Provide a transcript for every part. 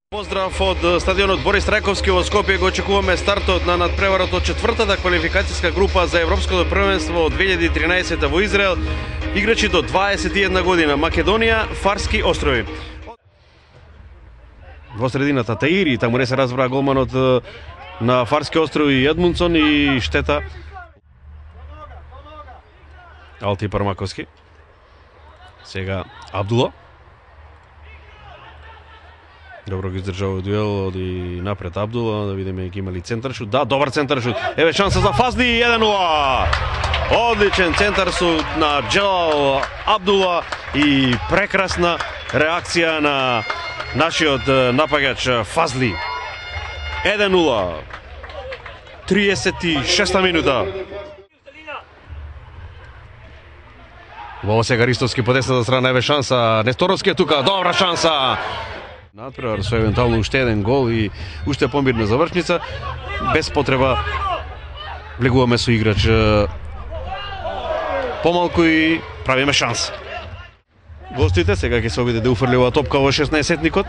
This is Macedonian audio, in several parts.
Поздрав од стадионот Борис Трајковски во Скопје. Го очекуваме стартот на надпреварот од четвртата квалификацијска група за Европското првенство од 2013 во Израел. Играчи до 21 година, Македонија, Фарски острови. Во средината Таири, таму не се разбра голманот на Фарски острови Едмунсон и штета. Алти Пармаковски. Сега Абдула. Добро ги издржава дуел, оди напред Абдула, да видиме ќе има ли центар шут. Да, добар центар шут. Еве шанса за Фазли 1-0. Одличен центар шут на Джелал Абдула и прекрасна реакција на нашиот напагач Фазли. 1-0. 36-та минута. Во сега Ристовски по десната страна, еве шанса. Несторовски е тука, добра шанса. Надпревар со евентуално уште еден гол и уште помирна завршница. Без потреба влегуваме со играч помалку и правиме шанс. Гостите сега ќе се обиде да уфрли оваа топка во 16-никот.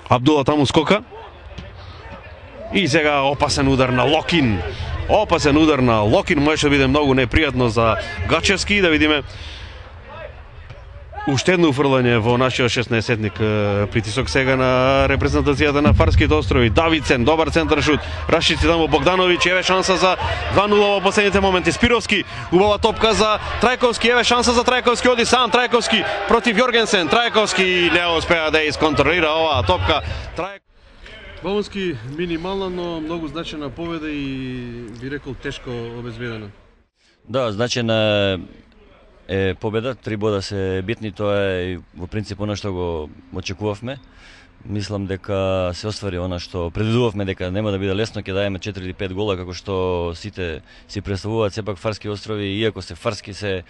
Абдула таму скока. И сега опасен удар на Локин. Опасен удар на Локин, можеше да биде многу непријатно за Гачевски. Да видиме уште едно уфрлање во нашиот 16-ник. Притисок сега на репрезентацијата на Фарските острови. Давидсен, добар центар шут. Рашици таму Богдановиќ, еве шанса за 2-0 во последните моменти. Спировски, убава топка за Трајковски, еве шанса за Трајковски, оди сам Трајковски против Јоргенсен. Трајковски не успеа да исконтролира оваа топка. Бавонски минимална, но многу значена победа и би рекол тешко обезбедена. Да, значена е победа, 3 бода се битни, тоа е во принцип она што го очекувавме. Мислам дека се оствари она што предвидувавме, дека нема да биде лесно, ќе даеме 4 или 5 гола како што сите си представуваат. Сепак Фарски острови, иако се Фарски, се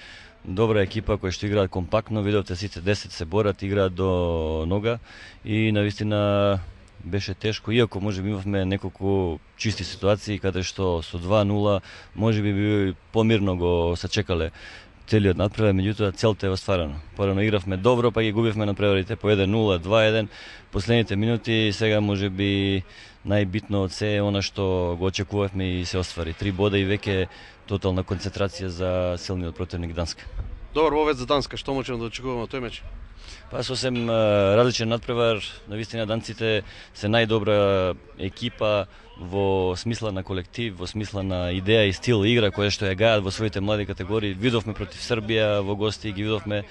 добра екипа која што играат компактно, видовте сите 10 се борат, играат до нога и навистина беше тешко, иако можеби имавме неколку чисти ситуации каде што со 2-0 можеби би помирно го сачекале целиот надпревар, меѓутоа целта е остварена. Порано игравме добро, па ги губивме надпреварите по 1-0, 2-1, последните минути. Сега можеби најбитно од се е она што го очекувавме и се оствари. 3 бода и веќе тотална концентрација за силниот противник Данска. Добар вовец за Данска, што можеме да очекуваме од тој меч? Па сосем различен надпревар, навистина данците се најдобра екипа во смисла на колектив, во смисла на идеја и стил игра која што ја гајат во своите млади категории. Видовме против Србија во гости, ги видовме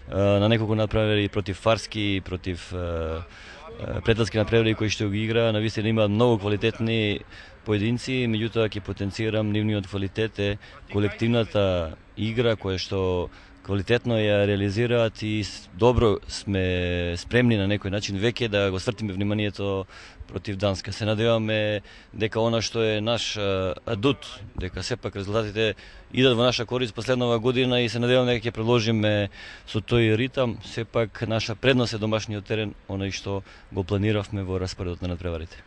на неколку надпревари против Фарски, против пријателски надпревари кои што ги игра. Навистина има многу квалитетни поединци, меѓутоа ќе потенцирам нивниот квалитет е колективната игра која што квалитетно ја реализираат и добро сме спремни на некој начин веќе да го свртиме вниманието против Данска. Се надеваме дека она што е наш адут, дека сепак резултатите идат во наша корист последнава година и се надеваме дека ќе продолжиме со тој ритам. Сепак наша предност е домашниот терен, оној што го планиравме во распоредот на надпреварите.